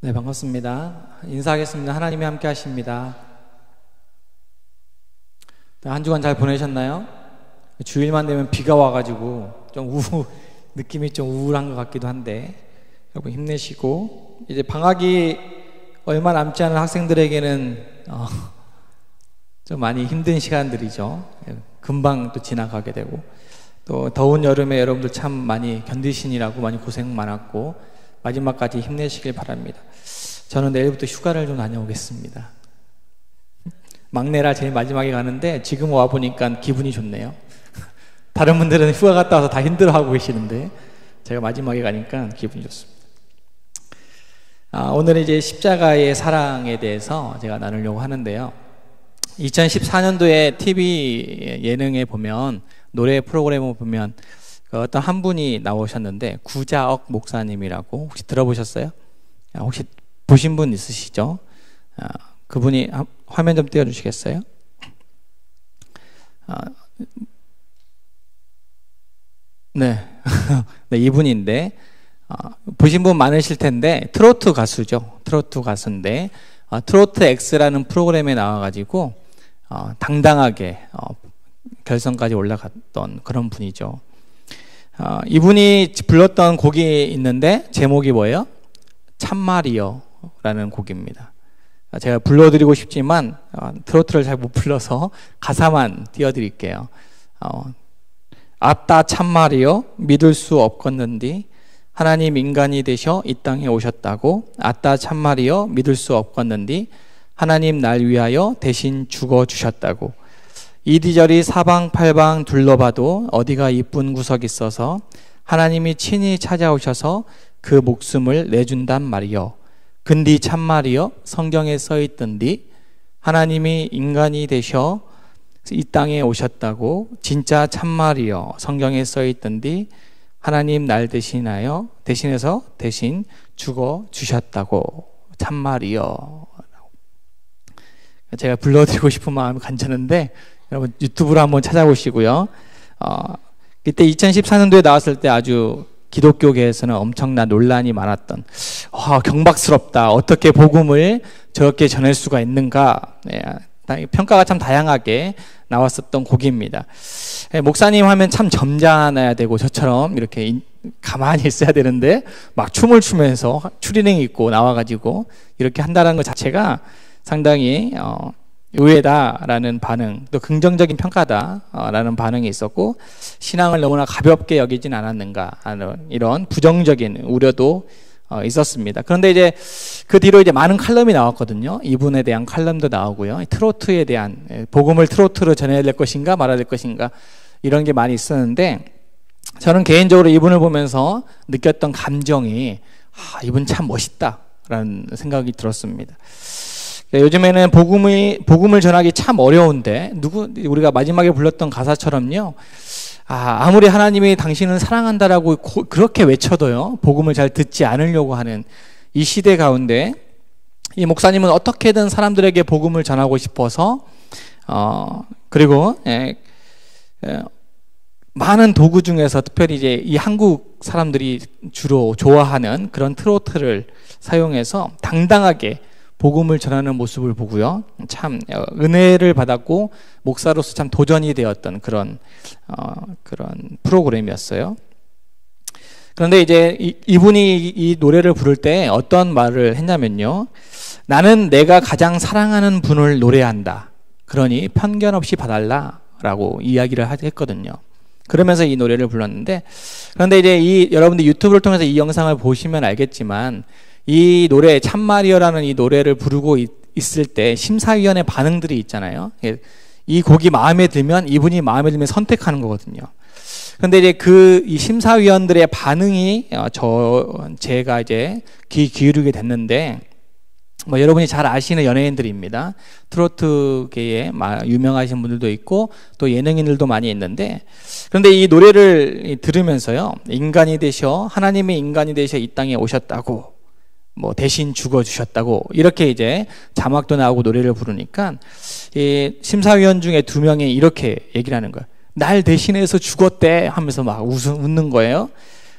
네, 반갑습니다. 인사하겠습니다. 하나님이 함께 하십니다. 한 주간 잘 보내셨나요? 주일만 되면 비가 와가지고 좀 느낌이 좀 우울한 것 같기도 한데, 여러분 힘내시고, 이제 방학이 얼마 남지 않은 학생들에게는 좀 많이 힘든 시간들이죠. 금방 또 지나가게 되고, 또 더운 여름에 여러분들 참 많이 견디시느라고 많이 고생 많았고, 마지막까지 힘내시길 바랍니다. 저는 내일부터 휴가를 좀 다녀오겠습니다. 막내라 제일 마지막에 가는데 지금 와보니까 기분이 좋네요. 다른 분들은 휴가 갔다 와서 다 힘들어하고 계시는데 제가 마지막에 가니까 기분이 좋습니다. 오늘은 이제 십자가의 사랑에 대해서 제가 나누려고 하는데요. 2014년도에 TV 예능에 보면, 노래 프로그램을 보면 어떤 한 분이 나오셨는데, 구자억 목사님이라고 혹시 들어보셨어요? 혹시 보신 분 있으시죠? 그분이 화면 좀 띄워주시겠어요? 네. 네, 이분인데, 보신 분 많으실 텐데, 트로트 가수죠. 트로트 가수인데, 트로트 X라는 프로그램에 나와가지고, 당당하게 결선까지 올라갔던 그런 분이죠. 이분이 불렀던 곡이 있는데 제목이 뭐예요? 참말이여 라는 곡입니다. 제가 불러드리고 싶지만 트로트를 잘 못 불러서 가사만 띄워드릴게요. 아따 참말이여 믿을 수 없겠는디 하나님 인간이 되셔 이 땅에 오셨다고. 아따 참말이여 믿을 수 없겠는디 하나님 날 위하여 대신 죽어주셨다고. 이리저리 사방팔방 둘러봐도 어디가 이쁜 구석이 있어서 하나님이 친히 찾아오셔서 그 목숨을 내준단 말이여. 근디 참말이여 성경에 써있던디 하나님이 인간이 되셔 이 땅에 오셨다고. 진짜 참말이여 성경에 써있던디 하나님 날 대신해서 대신 죽어주셨다고. 참말이여. 제가 불러드리고 싶은 마음이 간절한데 여러분 유튜브로 한번 찾아보시고요. 그때 2014년도에 나왔을 때 아주 기독교계에서는 엄청난 논란이 많았던, 경박스럽다, 어떻게 복음을 저렇게 전할 수가 있는가, 평가가 참 다양하게 나왔었던 곡입니다. 목사님 하면 참 점잖아야 되고 저처럼 이렇게 가만히 있어야 되는데 막 춤을 추면서 추리닝 입고 나와가지고 이렇게 한다는 것 자체가 상당히 의외다라는 반응, 또 긍정적인 평가다라는 반응이 있었고, 신앙을 너무나 가볍게 여기진 않았는가 하는 이런 부정적인 우려도 있었습니다. 그런데 이제 그 뒤로 이제 많은 칼럼이 나왔거든요. 이분에 대한 칼럼도 나오고요. 트로트에 대한, 복음을 트로트로 전해야 될 것인가 말아야 될 것인가 이런 게 많이 있었는데, 저는 개인적으로 이분을 보면서 느꼈던 감정이 이분 참 멋있다라는 생각이 들었습니다. 요즘에는 복음을 전하기 참 어려운데, 우리가 마지막에 불렀던 가사처럼요, 아무리 하나님이 당신은 사랑한다라고 그렇게 외쳐도요, 복음을 잘 듣지 않으려고 하는 이 시대 가운데, 이 목사님은 어떻게든 사람들에게 복음을 전하고 싶어서, 그리고, 많은 도구 중에서 특별히 이제 이 한국 사람들이 주로 좋아하는 그런 트로트를 사용해서 당당하게 복음을 전하는 모습을 보고요, 참 은혜를 받았고 목사로서 참 도전이 되었던 그런 프로그램이었어요. 그런데 이제 이분이 이 노래를 부를 때 어떤 말을 했냐면요, 나는 내가 가장 사랑하는 분을 노래한다, 그러니 편견 없이 봐달라라고 이야기를 했거든요. 그러면서 이 노래를 불렀는데, 그런데 이제 여러분들 유튜브를 통해서 이 영상을 보시면 알겠지만, 이 노래 참말이여라는 이 노래를 부르고 있을 때 심사위원의 반응들이 있잖아요. 이 곡이 마음에 들면, 이분이 마음에 들면 선택하는 거거든요. 그런데 이제 이 심사위원들의 반응이 제가 이제 귀 기울이게 됐는데, 여러분이 잘 아시는 연예인들입니다. 트로트계에 유명하신 분들도 있고 또 예능인들도 많이 있는데, 그런데 이 노래를 들으면서요, 인간이 되셔, 하나님의 인간이 되셔 이 땅에 오셨다고, 대신 죽어주셨다고, 이렇게 이제 자막도 나오고 노래를 부르니까 이 심사위원 중에 2명이 이렇게 얘기를 하는 거예요. 날 대신해서 죽었대 하면서 막 웃는 거예요.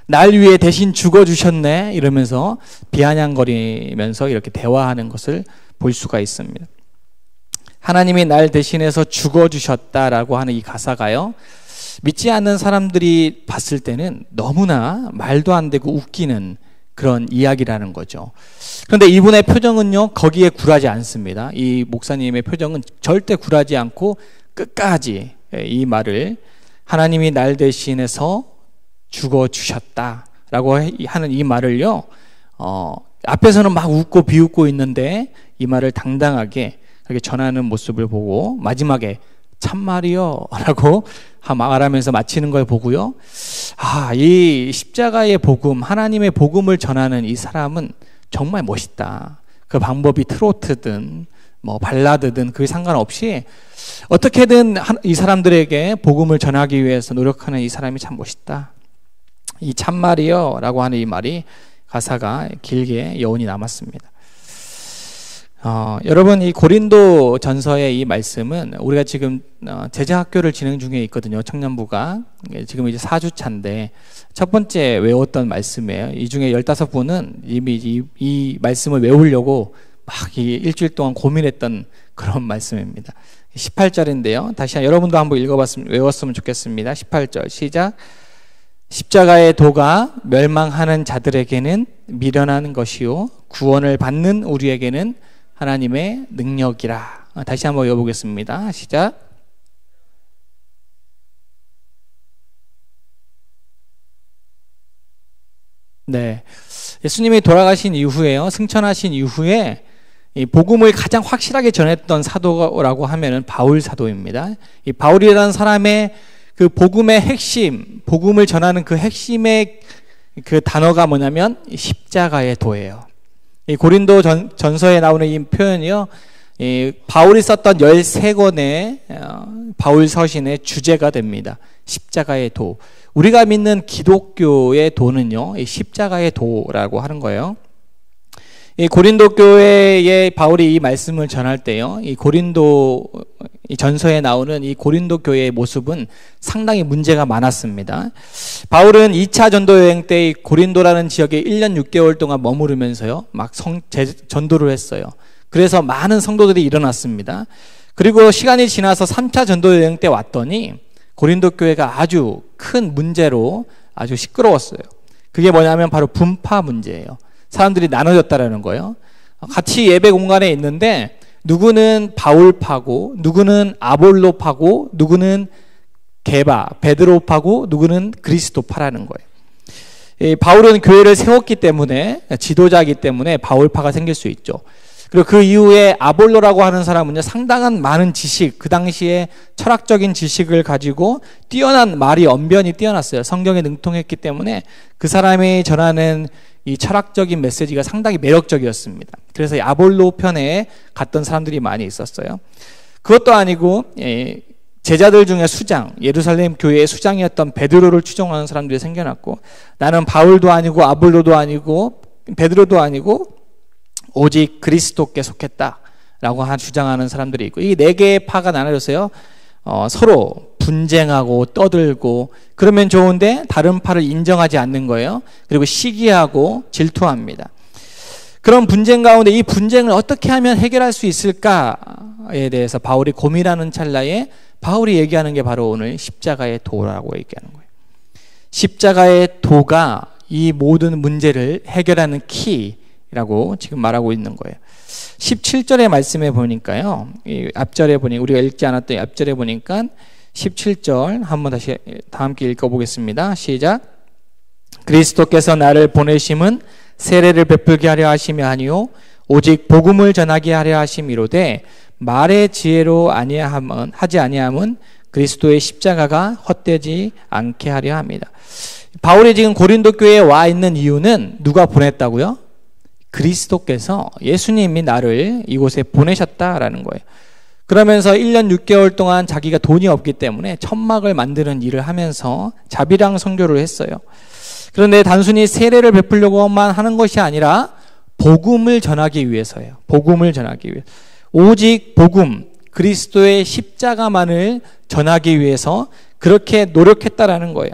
날 위해 대신 죽어주셨네 이러면서 비아냥거리면서 이렇게 대화하는 것을 볼 수가 있습니다. 하나님이 날 대신해서 죽어주셨다라고 하는 이 가사가요, 믿지 않는 사람들이 봤을 때는 너무나 말도 안 되고 웃기는 그런 이야기라는 거죠. 그런데 이분의 표정은요, 거기에 굴하지 않습니다. 이 목사님의 표정은 절대 굴하지 않고 끝까지 이 말을, 하나님이 날 대신해서 죽어주셨다라고 하는 이 말을요, 앞에서는 막 웃고 비웃고 있는데 이 말을 당당하게 그렇게 전하는 모습을 보고 마지막에 참말이요 라고 말하면서 마치는 걸 보고요, 이 십자가의 복음, 하나님의 복음을 전하는 이 사람은 정말 멋있다. 그 방법이 트로트든 뭐 발라드든 그게 상관없이 어떻게든 이 사람들에게 복음을 전하기 위해서 노력하는 이 사람이 참 멋있다. 이 참말이요 라고 하는 이 말이 가사가 길게 여운이 남았습니다. 여러분, 이 고린도 전서의 이 말씀은 우리가 지금 제자학교를 진행 중에 있거든요. 청년부가 지금 이제 4주차인데 첫 번째 외웠던 말씀이에요. 이 중에 15분은 이미 이 말씀을 외우려고 막 일주일 동안 고민했던 그런 말씀입니다. 18절인데요. 다시 여러분도 한번 외웠으면 좋겠습니다. 18절 시작. 십자가의 도가 멸망하는 자들에게는 미련한 것이요 구원을 받는 우리에게는 하나님의 능력이라. 다시 한번 외워보겠습니다. 시작. 네, 예수님이 돌아가신 이후에요, 승천하신 이후에 이 복음을 가장 확실하게 전했던 사도라고 하면은 바울 사도입니다. 이 바울이라는 사람의 그 복음의 핵심, 복음을 전하는 그 핵심의 그 단어가 뭐냐면 십자가의 도예요. 이 고린도 전서에 나오는 이 표현이요, 이 바울이 썼던 13권의 바울 서신의 주제가 됩니다. 십자가의 도. 우리가 믿는 기독교의 도는요, 이 십자가의 도라고 하는 거예요. 이 고린도 교회에 바울이 이 말씀을 전할 때요, 이 고린도 이 전서에 나오는 이 고린도 교회의 모습은 상당히 문제가 많았습니다. 바울은 2차 전도 여행 때 이 고린도라는 지역에 1년 6개월 동안 머무르면서요, 막 전도를 했어요. 그래서 많은 성도들이 일어났습니다. 그리고 시간이 지나서 3차 전도 여행 때 왔더니 고린도 교회가 아주 큰 문제로 아주 시끄러웠어요. 그게 뭐냐면 바로 분파 문제예요. 사람들이 나눠졌다라는 거예요. 같이 예배 공간에 있는데 누구는 바울파고, 누구는 아볼로파고, 누구는 베드로파고, 누구는 그리스도파라는 거예요. 바울은 교회를 세웠기 때문에, 지도자이기 때문에 바울파가 생길 수 있죠. 그리고 그 이후에 아볼로라고 하는 사람은요, 상당한 많은 지식, 그 당시에 철학적인 지식을 가지고 뛰어난 말이 언변이 뛰어났어요. 성경에 능통했기 때문에 그 사람이 전하는 이 철학적인 메시지가 상당히 매력적이었습니다. 그래서 이 아볼로 편에 갔던 사람들이 많이 있었어요. 그것도 아니고 제자들 중에 수장, 예루살렘 교회의 수장이었던 베드로를 추종하는 사람들이 생겨났고, 나는 바울도 아니고 아볼로도 아니고 베드로도 아니고 오직 그리스도께 속했다라고 주장하는 사람들이 있고, 이 4개의 파가 나눠졌어요. 서로 분쟁하고 떠들고 그러면 좋은데 다른 파를 인정하지 않는 거예요. 그리고 시기하고 질투합니다. 그런 분쟁 가운데 이 분쟁을 어떻게 하면 해결할 수 있을까에 대해서 바울이 고민하는 찰나에 바울이 얘기하는 게 바로 오늘 십자가의 도라고 얘기하는 거예요. 십자가의 도가 이 모든 문제를 해결하는 키라고 지금 말하고 있는 거예요. 17절의 말씀에 보니까요, 이 앞절에 보니 우리가 읽지 않았던 앞절에 보니까 17절 한번 다시 다 함께 읽어보겠습니다. 시작. 그리스도께서 나를 보내심은 세례를 베풀게 하려 하심이 아니요 오직 복음을 전하게 하려 하심이로되 말의 지혜로 하지 아니함은 그리스도의 십자가가 헛되지 않게 하려 합니다. 바울이 지금 고린도 교회에 와 있는 이유는 누가 보냈다고요? 그리스도께서, 예수님이 나를 이곳에 보내셨다라는 거예요. 그러면서 1년 6개월 동안 자기가 돈이 없기 때문에 천막을 만드는 일을 하면서 자비랑 선교를 했어요. 그런데 단순히 세례를 베풀려고만 하는 것이 아니라 복음을 전하기 위해서예요. 복음을 전하기 위해. 오직 복음, 그리스도의 십자가만을 전하기 위해서 그렇게 노력했다라는 거예요.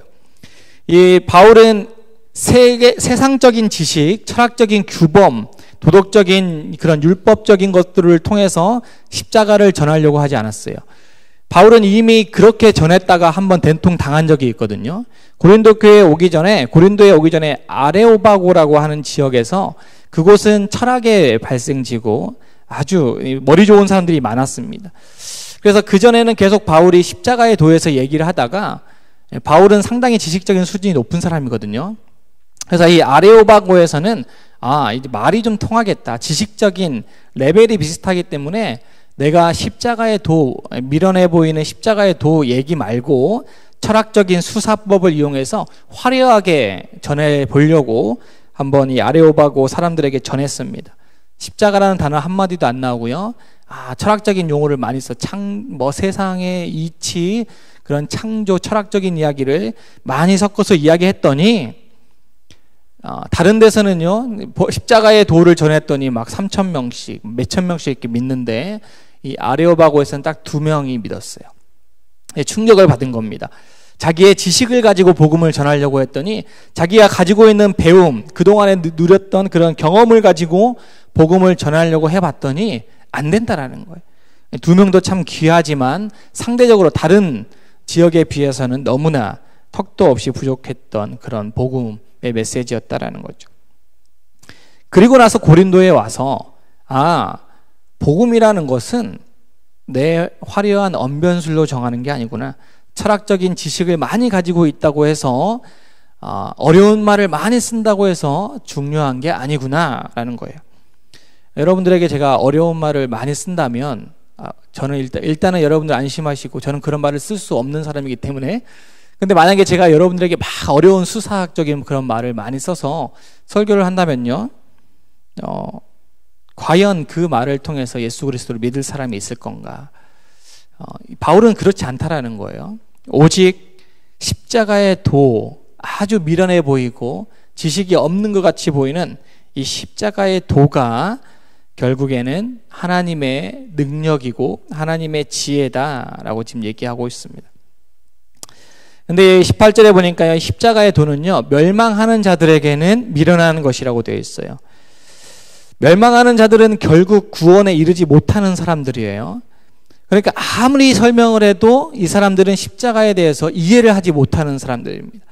이 바울은 세상적인 지식, 철학적인 규범, 도덕적인 그런 율법적인 것들을 통해서 십자가를 전하려고 하지 않았어요. 바울은 이미 그렇게 전했다가 한번 된통 당한 적이 있거든요. 고린도에 오기 전에 아레오바고라고 하는 지역에서, 그곳은 철학의 발생지고 아주 머리 좋은 사람들이 많았습니다. 그래서 그전에는 계속 바울이 십자가의 도에서 얘기를 하다가, 바울은 상당히 지식적인 수준이 높은 사람이거든요. 그래서 이 아레오바고에서는 이제 말이 좀 통하겠다, 지식적인 레벨이 비슷하기 때문에 내가 십자가의 도, 미련해 보이는 십자가의 도 얘기 말고 철학적인 수사법을 이용해서 화려하게 전해보려고 한번 이 아레오바고 사람들에게 전했습니다. 십자가라는 단어 한마디도 안 나오고요. 철학적인 용어를 많이 써. 세상의 이치, 그런 창조, 철학적인 이야기를 많이 섞어서 이야기했더니, 다른 데서는요, 십자가의 도를 전했더니 막 3,000명씩, 몇천 명씩 이렇게 믿는데, 이 아레오바고에서는 딱 2명이 믿었어요. 충격을 받은 겁니다. 자기의 지식을 가지고 복음을 전하려고 했더니, 자기가 가지고 있는 배움, 그동안에 누렸던 그런 경험을 가지고 복음을 전하려고 해봤더니 안 된다라는 거예요. 2명도 참 귀하지만 상대적으로 다른 지역에 비해서는 너무나 턱도 없이 부족했던 그런 복음의 메시지였다라는 거죠. 그리고 나서 고린도에 와서 복음이라는 것은 내 화려한 언변술로 정하는 게 아니구나. 철학적인 지식을 많이 가지고 있다고 해서 어려운 말을 많이 쓴다고 해서 중요한 게 아니구나라는 거예요. 여러분들에게 제가 어려운 말을 많이 쓴다면 저는 일단은 여러분들 안심하시고, 저는 그런 말을 쓸 수 없는 사람이기 때문에. 근데 만약에 제가 여러분들에게 막 어려운 수사학적인 그런 말을 많이 써서 설교를 한다면요, 과연 그 말을 통해서 예수 그리스도를 믿을 사람이 있을 건가? 바울은 그렇지 않다라는 거예요. 오직 십자가의 도, 아주 미련해 보이고 지식이 없는 것 같이 보이는 이 십자가의 도가 결국에는 하나님의 능력이고 하나님의 지혜다라고 지금 얘기하고 있습니다. 근데 18절에 보니까 십자가의 도는요, 멸망하는 자들에게는 미련한 것이라고 되어 있어요. 멸망하는 자들은 결국 구원에 이르지 못하는 사람들이에요. 그러니까 아무리 설명을 해도 이 사람들은 십자가에 대해서 이해를 하지 못하는 사람들입니다.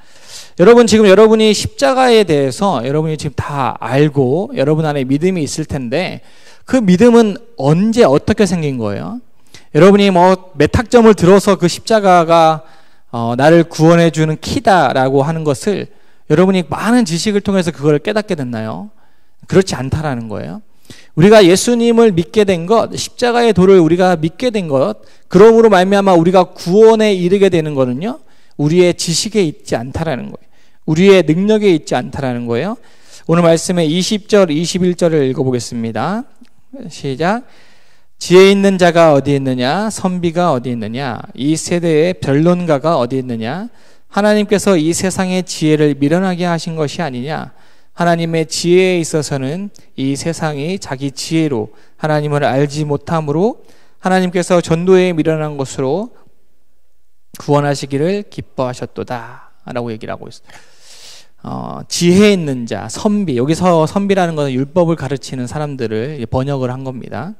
여러분, 지금 여러분이 십자가에 대해서 여러분이 지금 다 알고 여러분 안에 믿음이 있을 텐데, 그 믿음은 언제 어떻게 생긴 거예요? 여러분이 몇 학점을 들어서 그 십자가가 나를 구원해 주는 키다라고 하는 것을 여러분이 많은 지식을 통해서 그걸 깨닫게 됐나요? 그렇지 않다라는 거예요. 우리가 예수님을 믿게 된 것, 십자가의 도를 우리가 믿게 된 것, 그러므로 말미암아 우리가 구원에 이르게 되는 거는요, 우리의 지식에 있지 않다라는 거예요. 우리의 능력에 있지 않다라는 거예요. 오늘 말씀의 20절, 21절을 읽어보겠습니다. 시작. 지혜 있는 자가 어디 있느냐? 선비가 어디 있느냐? 이 세대의 변론가가 어디 있느냐? 하나님께서 이 세상의 지혜를 미련하게 하신 것이 아니냐? 하나님의 지혜에 있어서는 이 세상이 자기 지혜로 하나님을 알지 못함으로 하나님께서 전도에 미련한 것으로 구원하시기를 기뻐하셨도다 라고 얘기를 하고 있어요. 지혜 있는 자, 선비, 여기서 선비라는 것은 율법을 가르치는 사람들을 번역을 한 겁니다.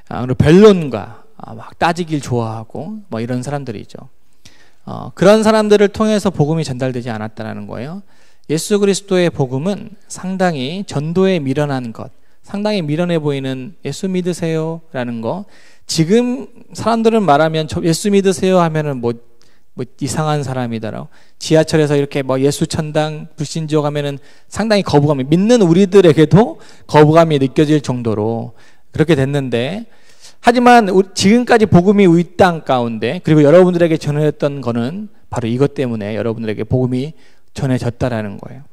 그리고 변론가, 막 따지길 좋아하고 이런 사람들이죠. 그런 사람들을 통해서 복음이 전달되지 않았다는 거예요. 예수 그리스도의 복음은 상당히 전도에 미련한 것, 상당히 미련해 보이는 예수 믿으세요 라는 거. 지금 사람들은 말하면 예수 믿으세요 하면은 뭐 이상한 사람이다라고, 지하철에서 이렇게 예수 천당 불신지옥 가면은 상당히 거부감이, 믿는 우리들에게도 거부감이 느껴질 정도로 그렇게 됐는데, 하지만 지금까지 복음이 이 땅 가운데, 그리고 여러분들에게 전해졌던 거는 바로 이것 때문에 여러분들에게 복음이 전해졌다라는 거예요.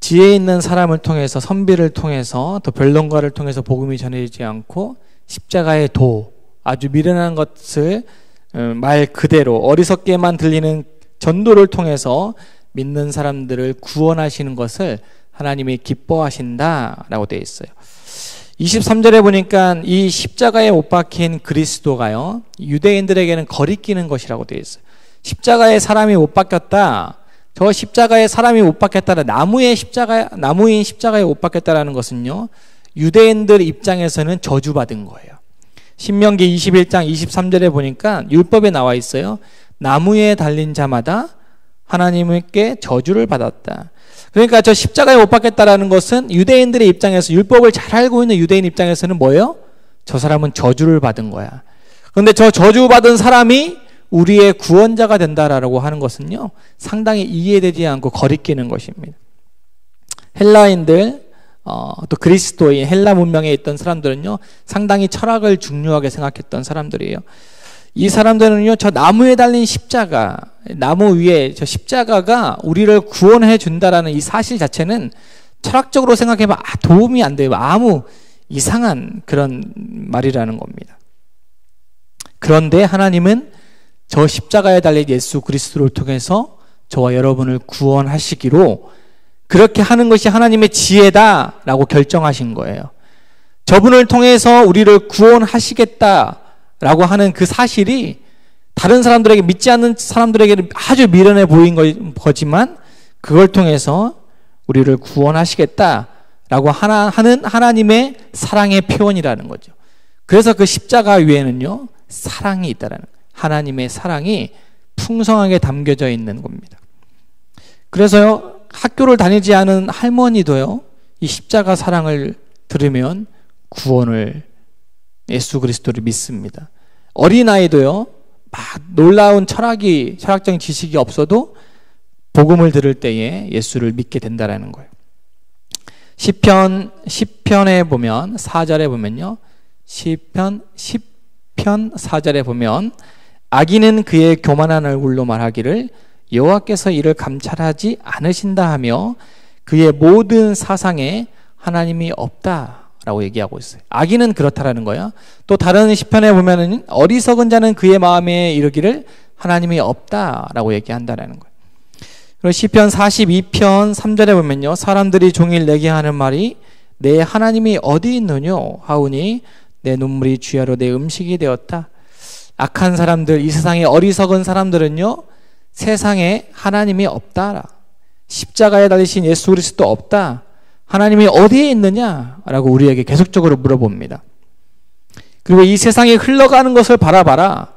지혜 있는 사람을 통해서, 선비를 통해서, 또 변론가를 통해서 복음이 전해지지 않고 십자가의 도, 아주 미련한 것을 말 그대로 어리석게만 들리는 전도를 통해서 믿는 사람들을 구원하시는 것을 하나님이 기뻐하신다라고 되어 있어요. 23절에 보니까 이 십자가에 못 박힌 그리스도가요, 유대인들에게는 거리끼는 것이라고 되어 있어요. 십자가에 사람이 못 박혔다, 저 십자가에 사람이 못 박혔다라, 나무인 십자가에 못 박혔다라는 것은요, 유대인들 입장에서는 저주받은 거예요. 신명기 21장 23절에 보니까 율법에 나와 있어요. 나무에 달린 자마다 하나님께 저주를 받았다. 그러니까 저 십자가에 못 박혔다라는 것은 유대인들의 입장에서, 율법을 잘 알고 있는 유대인 입장에서는 뭐예요? 저 사람은 저주를 받은 거야. 그런데 저 저주받은 사람이 우리의 구원자가 된다라고 하는 것은요, 상당히 이해되지 않고 거리끼는 것입니다. 헬라인들, 또 그리스도인, 헬라 문명에 있던 사람들은요, 상당히 철학을 중요하게 생각했던 사람들이에요. 이 사람들은요, 저 나무에 달린 십자가, 나무 위에 저 십자가가 우리를 구원해 준다라는 이 사실 자체는 철학적으로 생각해봐 도움이 안 돼요. 아무 이상한 그런 말이라는 겁니다. 그런데 하나님은 저 십자가에 달린 예수 그리스도를 통해서 저와 여러분을 구원하시기로, 그렇게 하는 것이 하나님의 지혜다라고 결정하신 거예요. 저분을 통해서 우리를 구원하시겠다라고 하는 그 사실이 다른 사람들에게, 믿지 않는 사람들에게는 아주 미련해 보인 거지만, 그걸 통해서 우리를 구원하시겠다라고 하는 하나님의 사랑의 표현이라는 거죠. 그래서 그 십자가 위에는요, 사랑이 있다라는 거예요. 하나님의 사랑이 풍성하게 담겨져 있는 겁니다. 그래서요, 학교를 다니지 않은 할머니도요, 이 십자가 사랑을 들으면 구원을, 예수 그리스도를 믿습니다. 어린아이도요, 막 놀라운 철학적인 지식이 없어도 복음을 들을 때에 예수를 믿게 된다라는 거예요. 시편에 보면 4절에 보면요, 시편 4절에 보면 악인은 그의 교만한 얼굴로 말하기를 여호와께서 이를 감찰하지 않으신다 하며 그의 모든 사상에 하나님이 없다라고 얘기하고 있어요. 악인은 그렇다라는 거예요. 또 다른 시편에 보면은 어리석은 자는 그의 마음에 이르기를 하나님이 없다라고 얘기한다라는 거예요. 그리고 시편 42편 3절에 보면요, 사람들이 종일 내게 하는 말이 내 하나님이 어디 있느뇨 하오니 내 눈물이 주야로 내 음식이 되었다. 악한 사람들, 이 세상의 어리석은 사람들은요, 세상에 하나님이 없다, 십자가에 달리신 예수 그리스도 없다, 하나님이 어디에 있느냐라고 우리에게 계속적으로 물어봅니다. 그리고 이 세상에 흘러가는 것을 바라봐라,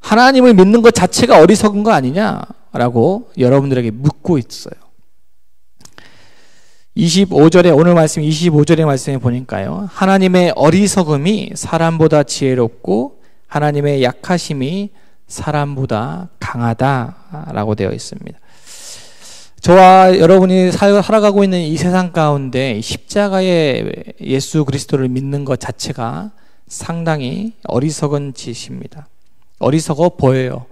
하나님을 믿는 것 자체가 어리석은 거 아니냐라고 여러분들에게 묻고 있어요. 25절에, 오늘 말씀 25절의 말씀에 보니까요, 하나님의 어리석음이 사람보다 지혜롭고 하나님의 약하심이 사람보다 강하다라고 되어 있습니다. 저와 여러분이 살아가고 있는 이 세상 가운데 십자가의 예수 그리스도를 믿는 것 자체가 상당히 어리석은 짓입니다. 어리석어 보여요.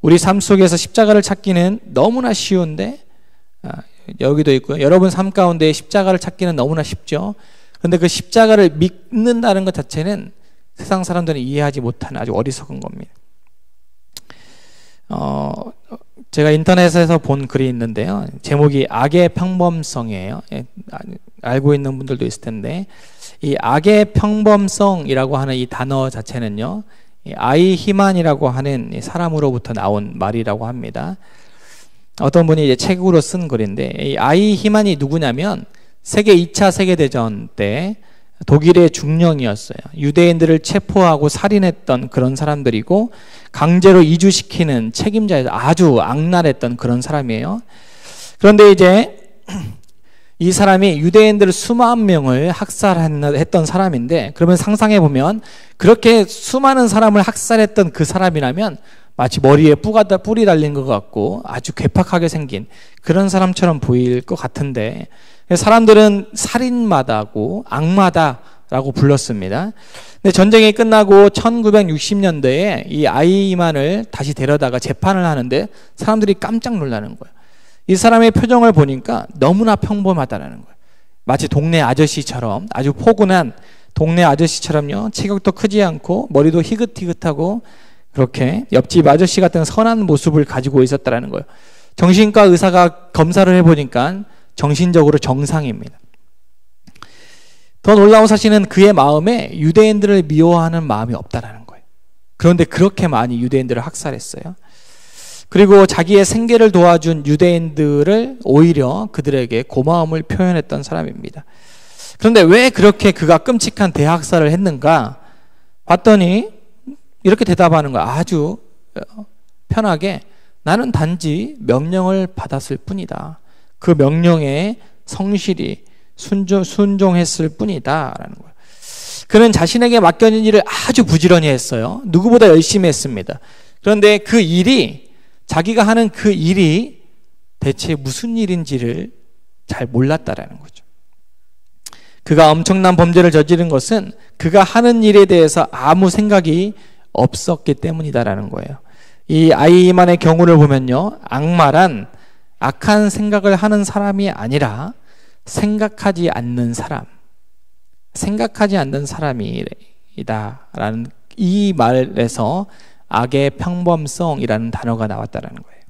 우리 삶 속에서 십자가를 찾기는 너무나 쉬운데, 여기도 있고요, 여러분 삶 가운데 십자가를 찾기는 너무나 쉽죠. 그런데 그 십자가를 믿는다는 것 자체는 세상 사람들은 이해하지 못하는 아주 어리석은 겁니다. 제가 인터넷에서 본 글이 있는데요, 제목이 악의 평범성이에요. 알고 있는 분들도 있을 텐데, 이 악의 평범성이라고 하는 이 단어 자체는요, 아이 히만이라고 하는 사람으로부터 나온 말이라고 합니다. 어떤 분이 이제 책으로 쓴 글인데, 이 아이 히만이 누구냐면 세계 2차 세계대전 때 독일의 중령이었어요. 유대인들을 체포하고 살인했던 그런 사람들이고, 강제로 이주시키는 책임자에서 아주 악랄했던 그런 사람이에요. 그런데 이제 이 사람이 유대인들 수만 명을 학살했던 사람인데, 그러면 상상해 보면 그렇게 수많은 사람을 학살했던 그 사람이라면 마치 머리에 뿔이 달린 것 같고 아주 괴팍하게 생긴 그런 사람처럼 보일 것 같은데, 사람들은 살인마다고 악마다라고 불렀습니다. 근데 전쟁이 끝나고 1960년대에 이 아이만을 다시 데려다가 재판을 하는데 사람들이 깜짝 놀라는 거예요. 이 사람의 표정을 보니까 너무나 평범하다는 거예요. 마치 동네 아저씨처럼, 아주 포근한 동네 아저씨처럼요, 체격도 크지 않고 머리도 희긋희긋하고 그렇게 옆집 아저씨 같은 선한 모습을 가지고 있었다는 거예요. 정신과 의사가 검사를 해보니까 정신적으로 정상입니다. 더 놀라운 사실은 그의 마음에 유대인들을 미워하는 마음이 없다라는 거예요. 그런데 그렇게 많이 유대인들을 학살했어요. 그리고 자기의 생계를 도와준 유대인들을 오히려 그들에게 고마움을 표현했던 사람입니다. 그런데 왜 그렇게 그가 끔찍한 대학살을 했는가 봤더니 이렇게 대답하는 거야. 아주 편하게 나는 단지 명령을 받았을 뿐이다. 그 명령에 성실히 순종했을 뿐이다 라는 거예요. 그는 자신에게 맡겨진 일을 아주 부지런히 했어요. 누구보다 열심히 했습니다. 그런데 그 일이 자기가 하는 그 일이 대체 무슨 일인지를 잘 몰랐다라는 거죠. 그가 엄청난 범죄를 저지른 것은 그가 하는 일에 대해서 아무 생각이 없었기 때문이다라는 거예요. 이 아이만의 경우를 보면요, 악마란 악한 생각을 하는 사람이 아니라 생각하지 않는 사람이다라는 이 말에서 악의 평범성이라는 단어가 나왔다라는 거예요.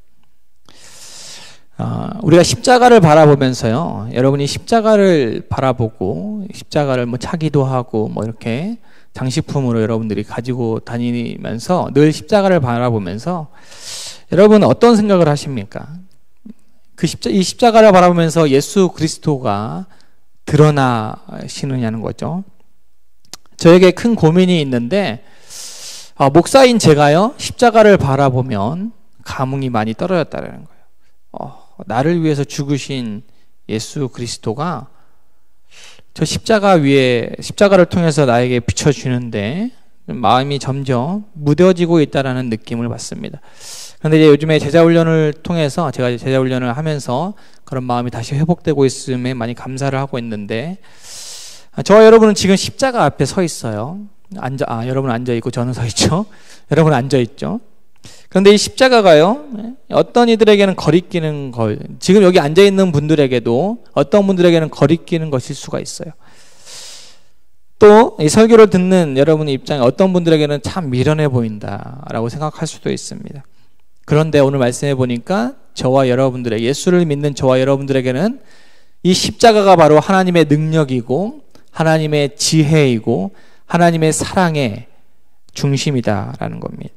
우리가 십자가를 바라보면서요, 여러분이 십자가를 바라보고 십자가를 뭐 차기도 하고 뭐 이렇게 장식품으로 여러분들이 가지고 다니면서 늘 십자가를 바라보면서 여러분 어떤 생각을 하십니까? 이 십자가를 바라보면서 예수 그리스도가 드러나시느냐는 거죠. 저에게 큰 고민이 있는데 목사인 제가요, 십자가를 바라보면 감흥이 많이 떨어졌다는 거예요. 나를 위해서 죽으신 예수 그리스도가 저 십자가 위에 십자가를 통해서 나에게 비춰주는데 마음이 점점 무뎌지고 있다라는 느낌을 받습니다. 그런데 이제 요즘에 제자훈련을 통해서 제가 제자훈련을 하면서 그런 마음이 다시 회복되고 있음에 많이 감사를 하고 있는데, 저와 여러분은 지금 십자가 앞에 서 있어요. 여러분 앉아 있고 저는 서 있죠. 여러분 앉아 있죠. 그런데 이 십자가가요, 어떤 이들에게는 거리끼는 지금 여기 앉아 있는 분들에게도 어떤 분들에게는 거리끼는 것일 수가 있어요. 또 이 설교를 듣는 여러분의 입장에 어떤 분들에게는 참 미련해 보인다라고 생각할 수도 있습니다. 그런데 오늘 말씀해 보니까 저와 여러분들의, 예수를 믿는 저와 여러분들에게는 이 십자가가 바로 하나님의 능력이고 하나님의 지혜이고 하나님의 사랑의 중심이다라는 겁니다.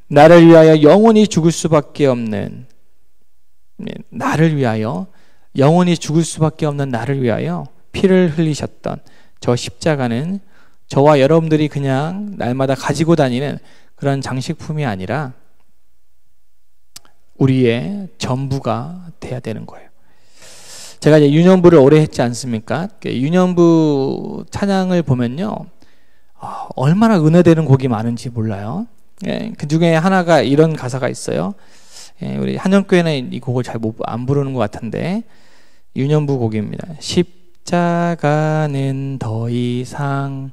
나를 위하여 영원히 죽을 수밖에 없는 나를 위하여 피를 흘리셨던 저 십자가는 저와 여러분들이 그냥 날마다 가지고 다니는 그런 장식품이 아니라 우리의 전부가 돼야 되는 거예요. 제가 이제 유년부를 오래 했지 않습니까? 유년부 찬양을 보면요, 얼마나 은혜되는 곡이 많은지 몰라요. 그 중에 하나가 이런 가사가 있어요. 우리 한영교회는 이 곡을 잘 안 부르는 것 같은데, 유년부 곡입니다. 십자가는 더 이상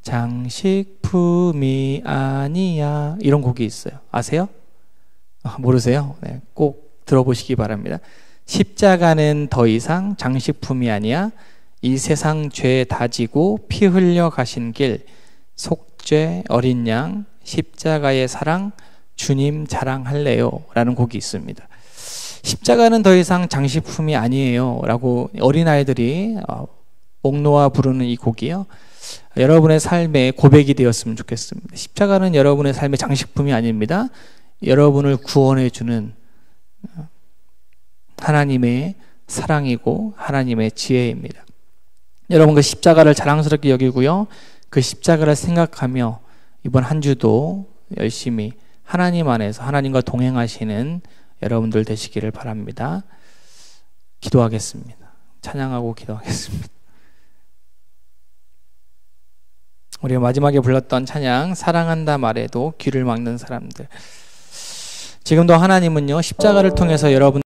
장식품이 아니야. 이런 곡이 있어요. 아세요? 모르세요? 네, 꼭 들어보시기 바랍니다. 십자가는 더 이상 장식품이 아니야. 이 세상 죄 다지고 피 흘려 가신 길, 속죄 어린 양 십자가의 사랑 주님 자랑할래요 라는 곡이 있습니다. 십자가는 더 이상 장식품이 아니에요 라고 어린아이들이 목 놓아 부르는 이 곡이요, 여러분의 삶의 고백이 되었으면 좋겠습니다. 십자가는 여러분의 삶의 장식품이 아닙니다. 여러분을 구원해 주는 하나님의 사랑이고 하나님의 지혜입니다. 여러분 그 십자가를 자랑스럽게 여기고요, 그 십자가를 생각하며 이번 한 주도 열심히 하나님 안에서 하나님과 동행하시는 여러분들 되시기를 바랍니다. 기도하겠습니다. 찬양하고 기도하겠습니다. 우리가 마지막에 불렀던 찬양, 사랑한다 말해도 귀를 막는 사람들. 지금도 하나님은요, 십자가를 통해서 여러분